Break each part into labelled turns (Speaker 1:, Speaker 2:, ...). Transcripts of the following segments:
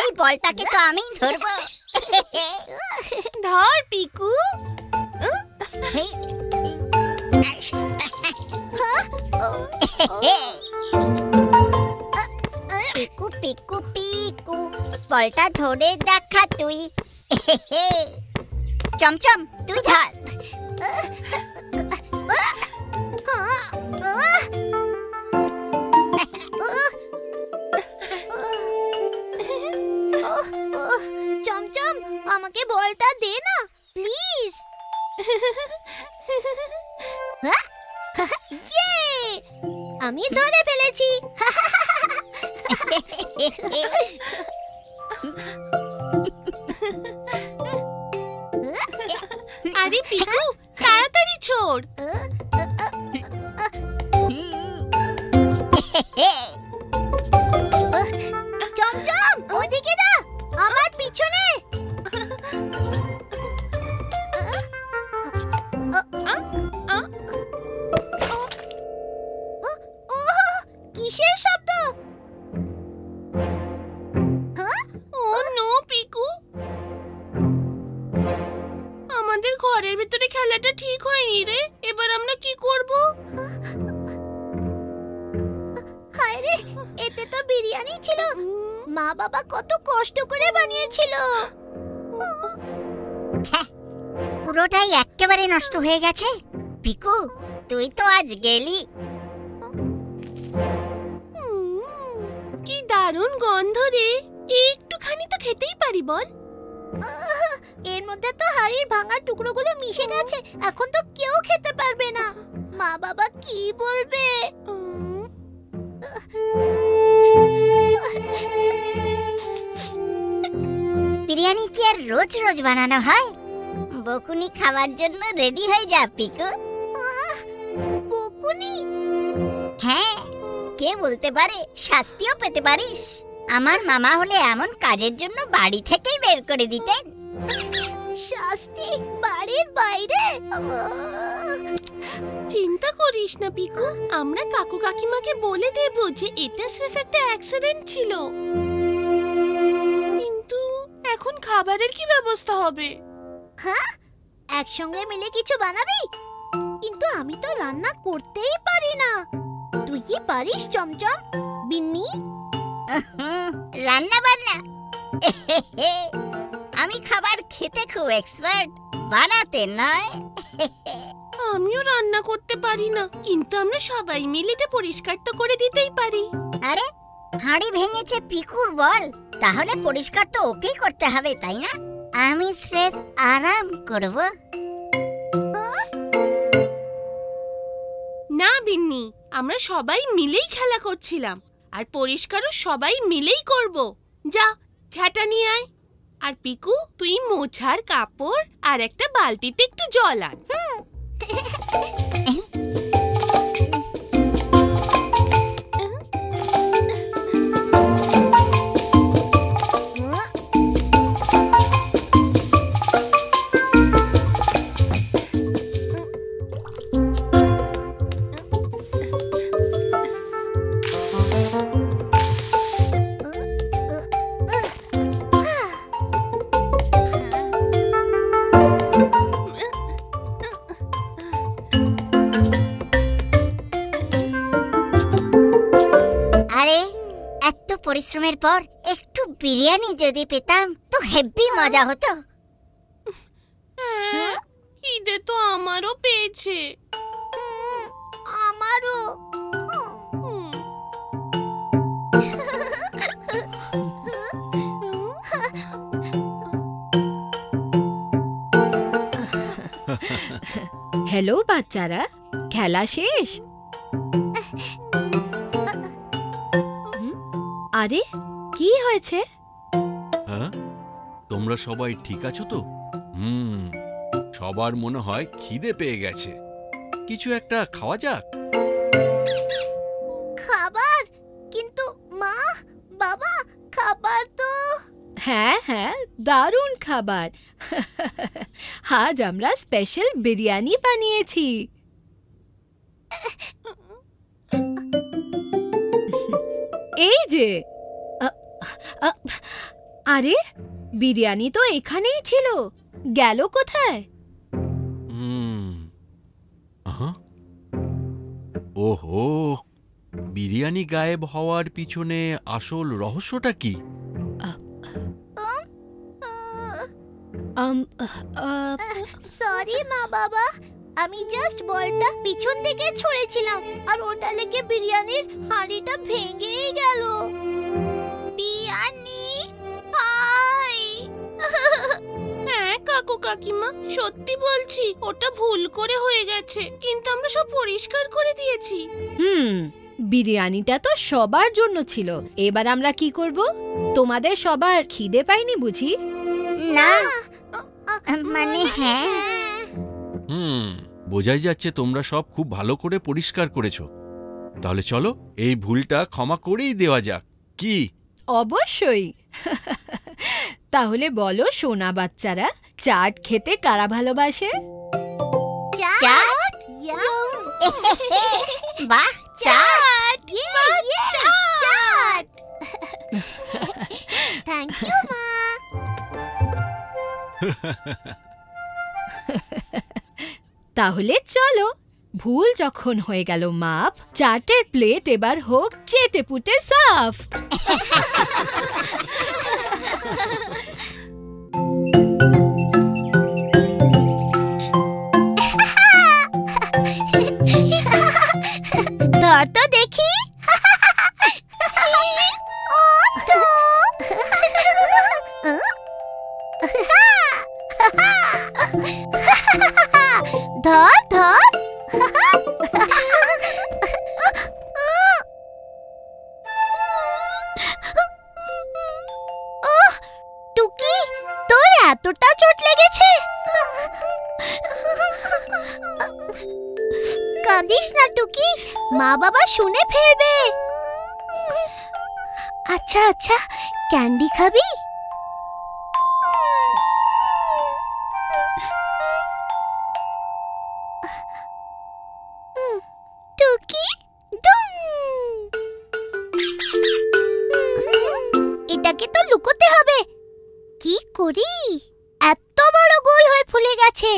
Speaker 1: এই বলটাকে তো আমি ধরবো।
Speaker 2: ধর পিকু।
Speaker 1: পিকু পিকু পিকু বলটা ধরে দেখা তুই। চমচম তুই ধর।
Speaker 3: চমচম আমাকে বলটা দে না প্লিজ। আমি ধরে ফেলেছি।
Speaker 2: আরে পিকু তাড়াতাড়ি ছোড়।
Speaker 3: চমচম ওদিকে না, আমার পিছনে। কিসের শব্দ?
Speaker 2: ও নো পিকু, আমাদের ঘরের ভিতরে খেলাটা ঠিক হয়নি রে। এবার আমরা কি করব?
Speaker 3: হায় রে, এতে তো বিরিয়ানি ছিল। মা বাবা কত কষ্ট করে বানিয়েছিল।
Speaker 1: পুরোটাই একেবারে নষ্ট হয়ে গেছে। পিকু তুই তো আজ গেলি।
Speaker 2: কি দারুণ গন্ধ রে। একটুখানি তো খেতেই পারি বল।
Speaker 3: এর মধ্যে তো হাড়ির ভাঙা টুকরোগুলো মিশে গেছে। এখন তো কেউ খেতে পারবে না। মা বাবা কি বলবে?
Speaker 1: বিরিয়ানি কি আর রোজ রোজ বানানো হয়? বকুনি খাওয়ার জন্য রেডি হয়ে যা পিকু।
Speaker 3: বকুনি?
Speaker 1: হ্যাঁ, কে বলতে পারে শাস্তিও পেতে পারিস। আমার মামা হলে এমন কাজের জন্য বাড়ি থেকেই বের করে দিতেন।
Speaker 3: শাস্তি বাড়ির বাইরে?
Speaker 2: চিন্তা করিস না পিকু, আমরা কাকু কাকিমাকে বলে দেব যে এটা সির্ফ একটা অ্যাক্সিডেন্ট ছিল। কিন্তু এখন খাবারের কি ব্যবস্থা হবে?
Speaker 3: হ্যাঁ, একসঙ্গে মিলে কিছু বানাবি? কিন্তু আমি তো রান্না করতেই পারি না। তুই কি পারিস চমচম? বিন্নি
Speaker 1: রান্না বান্না? আমি খাবার খেতে খুব এক্সপার্ট, বানাতে নয়।
Speaker 2: আমিও রান্না করতে পারি না, কিন্তু আমরা সবাই মিলে এটা পরিষ্কার তো করে দিতেই পারি।
Speaker 1: আরে হাঁড়ি ভেঙেছে পিকুর বল, তাহলে পরিষ্কার তো ওকেই করতে হবে তাই না? আমি স্রেফ আরাম করব।
Speaker 2: না বিন্নি, আমরা সবাই মিলেই খেলা করছিলাম, আর পরিষ্কারও সবাই মিলেই করব। যা ঝাঁটা নিয়ে আয়। আর পিকু তুই মোছার কাপড় আর একটা বালতিতে একটু জল আন।
Speaker 1: পরিশ্রমের পর একটু বিরিয়ানি যদি পেতাম তো হেভি মজা হতো।
Speaker 2: খিদে তো আমারও পেয়েছে।
Speaker 3: আমারও।
Speaker 4: হ্যালো বাচ্চারা, খেলা শেষ? আরে কি হয়েছে?
Speaker 5: হ্যাঁ, তোমরা সবাই ঠিক আছো তো? সবার মনে হয় খিদে পেয়ে গেছে। কিছু একটা খাওয়া যাক।
Speaker 3: খাবার? কিন্তু মা বাবা, খাবার তো।
Speaker 4: হ্যাঁ হ্যাঁ, দারুণ খাবার। আজ আমরা স্পেশাল বিরিয়ানি বানিয়েছি। এই যে আরে বিরিয়ানি তো এখানেই ছিল, গেল কোথায়?
Speaker 5: আহা। ওহো, বিরিয়ানি গায়েব হওয়ার পিছনে আসল রহস্যটা কি?
Speaker 3: সরি মা বাবা, আমি জাস্ট বলটা পিছন দিকে ছুঁড়েছিলাম আর ওটা লেগে বিরিয়ানির হাঁড়িটা ভেঙেই গেল। বিরিয়ানি হাই।
Speaker 2: হ্যাঁ কাকু কাকিমা, সত্যি বলছি ওটা ভুল করে হয়ে গেছে, কিন্তু আমরা সব পরিষ্কার করে দিয়েছি।
Speaker 4: বিরিয়ানিটা তো সবার জন্য ছিল, এবার আমরা কি করব? তোমাদের সবার খিদে পাইনি বুঝি?
Speaker 1: না, মানে হ্যাঁ,
Speaker 5: বোঝাই যাচ্ছে তোমরা সব খুব ভালো করে পরিষ্কার করেছো। তাহলে চলো এই ভুলটা ক্ষমা করেই দেওয়া যাক, কি?
Speaker 4: অবশ্যই। তাহলে বলো সোনা বাচ্চারা, চাট খেতে কারা ভালোবাসে?
Speaker 3: চাট, ইয়াম।
Speaker 1: বাহ, চাট।
Speaker 3: চাট। থ্যাংক ইউ মা।
Speaker 4: তাহলে চলো, ভুল যখন হয়ে গেল মাপ, চাটের প্লেট এবার হোক চেটে পুটে সাফ।
Speaker 3: ধর তো দেখি। ধর ধর। টুকি, তোর এতটা চোট লেগেছে? কাঁদিস না টুকি, মা বাবা শুনে ফেলবে। আচ্ছা আচ্ছা, ক্যান্ডি খাবি? টুকি, এটাকে তো লুকোতে হবে। কি করি? এত বড় গোল হয়ে ফুলে গেছে।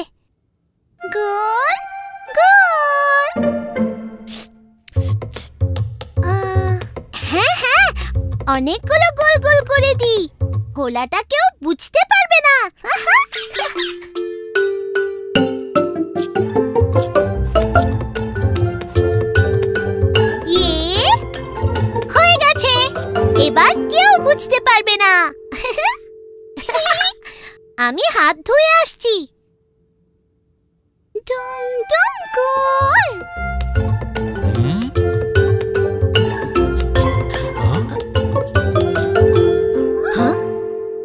Speaker 3: গোল গোল। হ্যাঁ হ্যাঁ, অনেকগুলো গোল গোল করে দি, হোলাটা কেউ বুঝতে পারবে না। হয়ে গেছে, এবার কেউ বুঝতে পারবে না। আমি হাত ধুয়ে আসছি। দুম দুম গোল।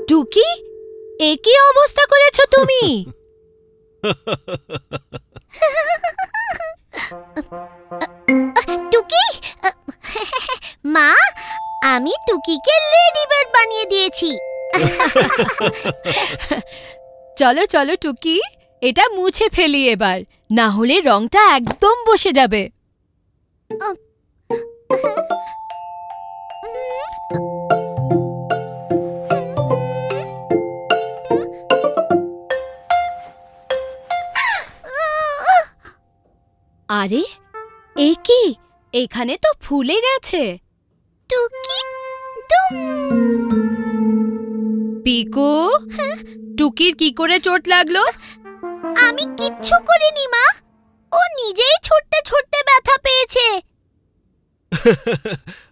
Speaker 4: টুকি, এ কি অবস্থা করেছো তুমি?
Speaker 3: টুকি, মা, আমি টুকিকে লেডি বার্ড বানিয়ে দিয়েছি।
Speaker 4: চলো চলো টুকি, এটা মুছে ফেলি এবার, না হলে রংটা একদম বসে যাবে। আরে এ কি, এখানে তো ফুলে গেছে।
Speaker 3: টুকি দুম।
Speaker 4: পিকু, টুকির কি করে চোট লাগলো?
Speaker 3: আমি কিচ্ছু করিনি মা, ও নিজেই ছুটতে ছুটতে ব্যথা পেয়েছে।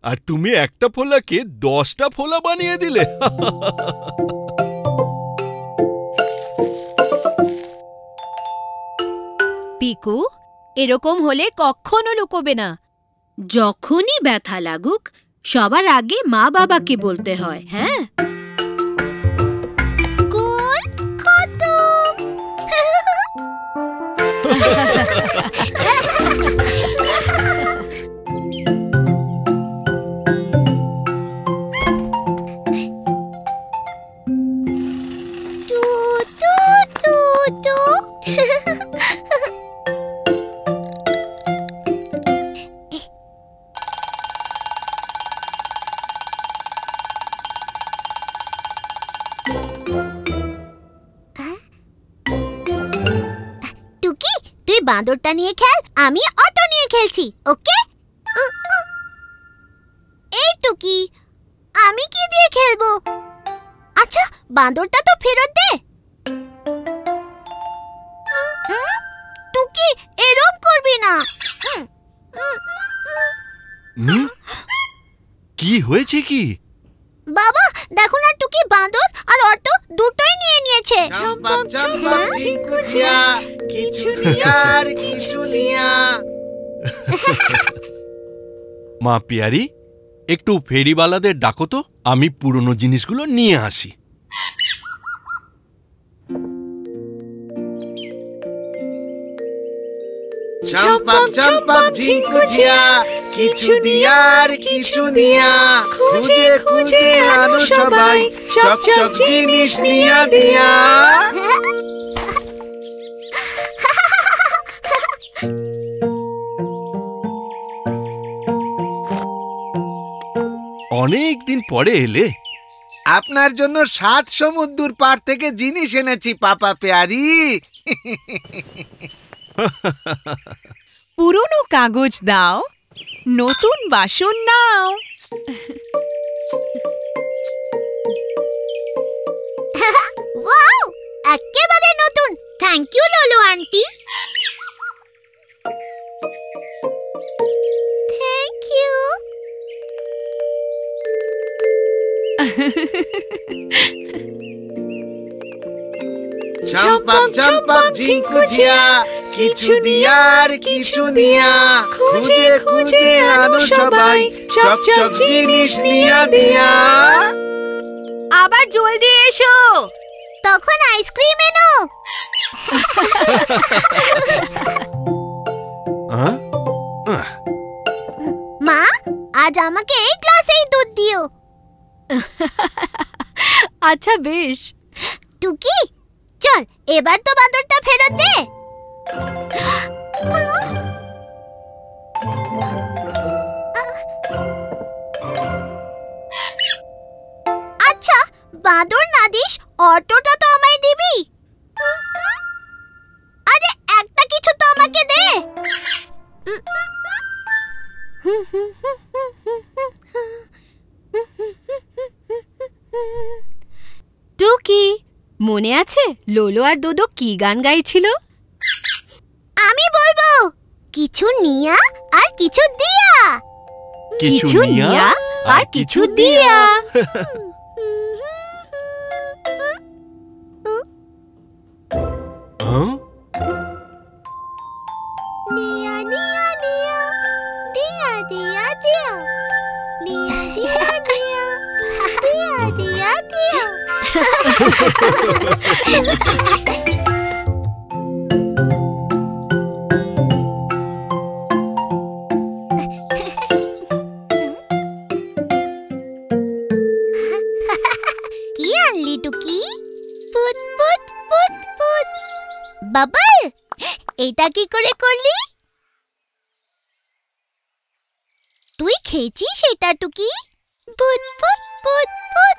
Speaker 5: আর তুমি একটা ফোলাকে 10টা ফোলা বানিয়ে দিলে।
Speaker 4: পিকু, এরকম হলে কখনো লুকোবে না। যখনই ব্যথা লাগুক, সবার আগে মা বাবাকে বলতে হয়। হ্যাঁ,
Speaker 3: গোল খতম। টু টু টু টু। বাঁদরটা নিয়ে খেল, আমি অটো নিয়ে খেলছি। ওকে? এই টুকি, আমি কি দিয়ে খেলবো? আচ্ছা, বাঁদরটা তো ফেরত দে। টুকি, এরকম করবি না।
Speaker 5: কি হয়েছে কি?
Speaker 3: বাবা দেখো না, টুকি বাঁদর আর অটো দুটোই নিয়ে নিয়েছে।
Speaker 5: মা পিয়ারি, একটু ফেরিওয়ালাদের ডাকো তো, আমি পুরনো জিনিসগুলো নিয়ে আসি।
Speaker 6: চম্পক চম্পক ঝিঙ্কু ঝিয়া, কিছু দিয়ার কিছু নিয়া, খুঁজে খুঁজে আনো সবাই চকচক জিনিস নিয়া দিয়া।
Speaker 5: অনেক দিন পরে এলে।
Speaker 6: আপনার জন্য 7 সমুদ্র পার থেকে জিনিস এনেছি পাপা পেয়ারি।
Speaker 7: পুরনো কাগজ দাও, নতুন বাসন নাও।
Speaker 3: ওয়াও, একেবারে নতুন। Thank you Lolu aunty. Thank you.
Speaker 6: চম্পক চম্পক ঝিঙ্কু ঝিয়া, কিছু দিয়ার কিছু নিয়া, খুঁজে খুঁজে আনো সবাই চকচক জিনিস নিয়া দিয়া।
Speaker 4: আবার জলদি এসো।
Speaker 3: তখন আইসক্রিম এনো। মা, আজ আমাকে এই গ্লাসেই দুধ দিও।
Speaker 4: আচ্ছা বেশ।
Speaker 3: টুকি, চল এবার তো বাঁদরটা ফেরত দে। আচ্ছা, বাঁদর না দিস, অটোটা তো আমায় দিবি। আরে একটা কিছু তো আমাকে দে।
Speaker 4: টুকি, মনে আছে লোলো আর দোদো কি গান গাইছিল?
Speaker 3: আমি বলবো, কিছু নিয়া আর কিছু দিয়া।
Speaker 4: কিছু নিয়া আর কিছু দিয়া।
Speaker 3: নিয়া নিয়া নিয়া, দিয়া দিয়া দিয়া, নিয়া দিয়া দিয়া, দিয়া দিয়া দিয়া। কি আনলি টুকি? পুত পুত পুত পুত। বাবল, এটা কি করে করলি? তুই খেয়েছিস এটা টুকি? পুত পুত পুত পুত।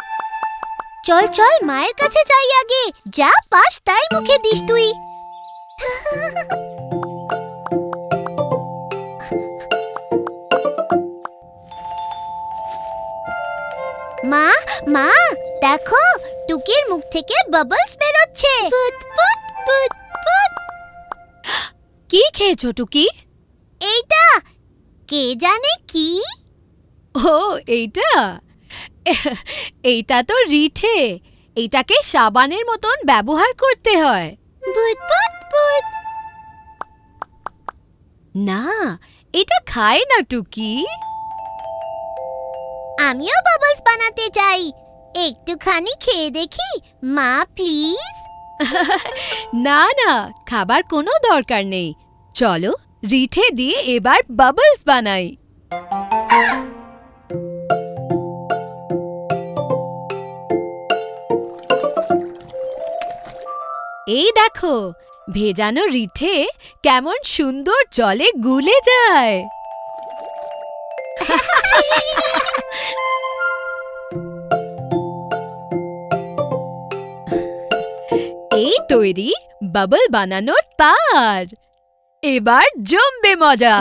Speaker 3: চল চল, মায়ের কাছে যাই আগে। যা পাস তাই মুখে দিস তুই। মা মা, দেখো টুকির মুখ থেকে বাবলস বেরোচ্ছে। পুত পুত পুত পুত।
Speaker 4: কি খেয়েছো টুকি?
Speaker 3: এইটা কে জানে কি?
Speaker 4: ও এইটা, এইটা তো রিঠে। এইটাকে সাবানের মতন ব্যবহার করতে হয়।
Speaker 3: পুত পুত পুত।
Speaker 4: না, এটা খায় না টুকি।
Speaker 3: আমিও বাবলস বানাতে চাই। একটুখানি খেয়ে দেখি মা, প্লিজ।
Speaker 4: না না, খাবার কোনো দরকার নেই। চলো রিঠে দিয়ে এবার বাবলস বানাই। এই দেখো, ভেজানো রিঠে কেমন সুন্দর জলে গুলে যায়। এই তৈরি বাবল বানানোর তার। এবার জমবে মজা।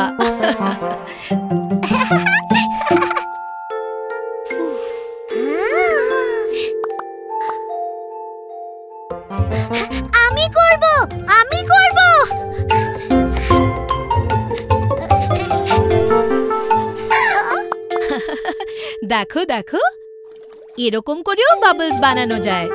Speaker 3: আমি করব, আমি করব।
Speaker 4: দেখো দেখো, এরকম করেও বাবলস বানানো যায়।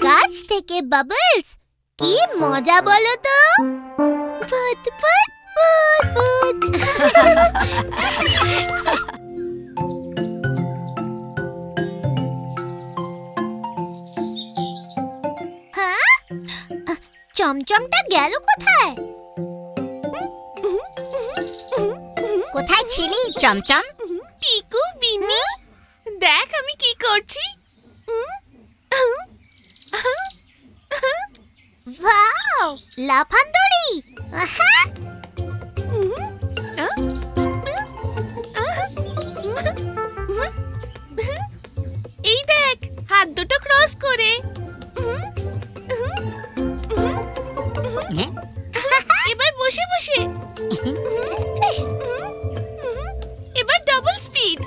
Speaker 3: গাছ থেকে বাবলস, কি মজা বলো তো। পুত পুত পুত পুত। হ্যাঁ, চমচমটা গেল কোথায়?
Speaker 1: কোথায় ছিলি চমচম?
Speaker 2: পিকু, বিনি, দেখ আমি কি করছি।
Speaker 3: ওয়াও, লাফান দড়ি।
Speaker 2: এই দেখ, হাত দুটো ক্রস করে। এবার বসে বসে। এবার ডাবল স্পিড।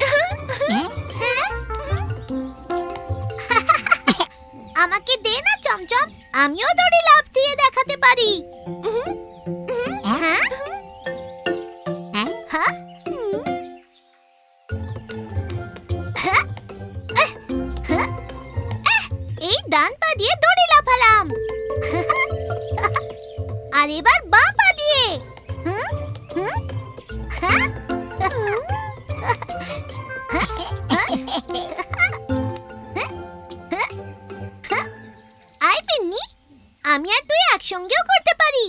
Speaker 3: আমাকে দে না চমচম, আমিও দড়ি লাফ দিয়ে দেখাতে পারি। হ্যাঁ হ্যাঁ, এই ডান পা দিয়ে দড়ি লাফালাম, আর এবার বাঁ পা দিয়ে। আই পিন্নি, আমি আর তুই একসঙ্গেও করতে পারি।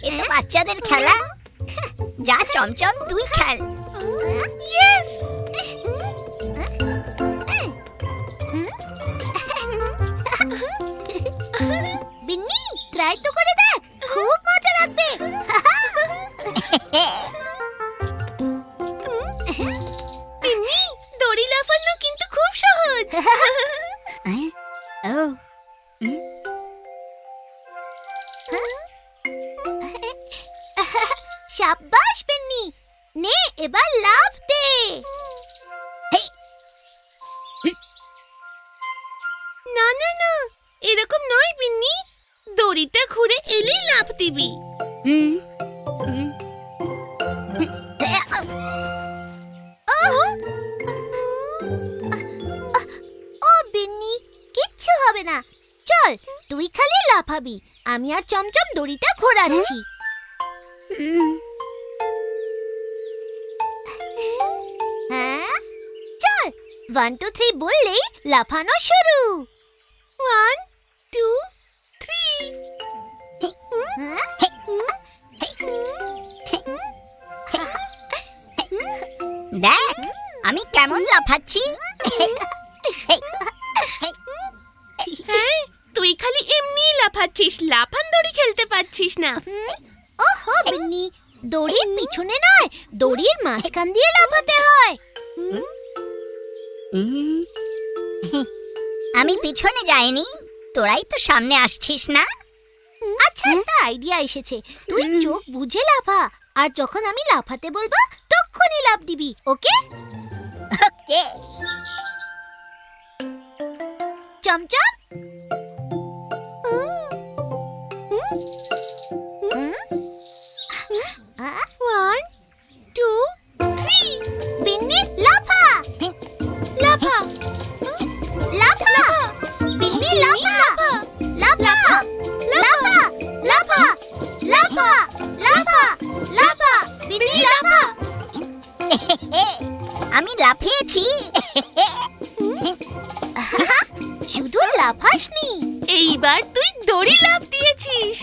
Speaker 1: এ তো বাচ্চাদের খেলা। যা চমচম, তুই খেল।
Speaker 2: ইয়েস।
Speaker 3: বিন্নি, ট্রাই তো করে দেখ, খুব মজা লাগবে।
Speaker 2: বিনি, দড়ি লাফানো কিন্তু খুব সহজ।
Speaker 1: ও,
Speaker 3: শাবাশ বিন্নি, নে এবার লাফ দে।
Speaker 2: না না না, এরকম নয় বিন্নি, দড়িটা ঘুরে এলেই লাফ দিবি।
Speaker 3: ও বিন্নি, কিচ্ছু হবে না। চল, তুই খালি লাফাবি, আমি আর চমচম দড়িটা ঘোরাচ্ছি। হ্যাঁ, চল, 1 2 3 বললেই লাফানো শুরু।
Speaker 2: 1 2 3।
Speaker 1: দেখ আমি কেমন লাফাচ্ছি।
Speaker 2: হ্যাঁ, তুই খালি এমনি লাফাচ্ছিস, লাফান দড়ি খেলতে পারছিস না।
Speaker 3: ওহো বিন্নি, দড়ির পিছনে নয়, দড়ির মাঝখান দিয়ে লাফাতে হয়।
Speaker 1: আমি পিছনে যাইনি, তোরাই তো সামনে আসছিস না।
Speaker 3: আচ্ছা, একটা আইডিয়া এসেছে। তুই চোখ বুঝে লাফা, আর যখন আমি লাফাতে বলবো তখনই লাফ দিবি, ওকে?
Speaker 1: ওকে।
Speaker 3: চমচম,
Speaker 2: 1 2 3।
Speaker 3: বিন্নি লাফা,
Speaker 2: লাফা
Speaker 3: লাফা, বিন্নি লাফা, লাফা, লাফা, লাফা, লাফা, লাফা, লাফা, বিন্নি লাফা।
Speaker 1: আমি লাফিয়েছি।
Speaker 3: শুধু লাফাসনি,
Speaker 2: এইবার তুই দড়ি লাফ দিয়েছিস।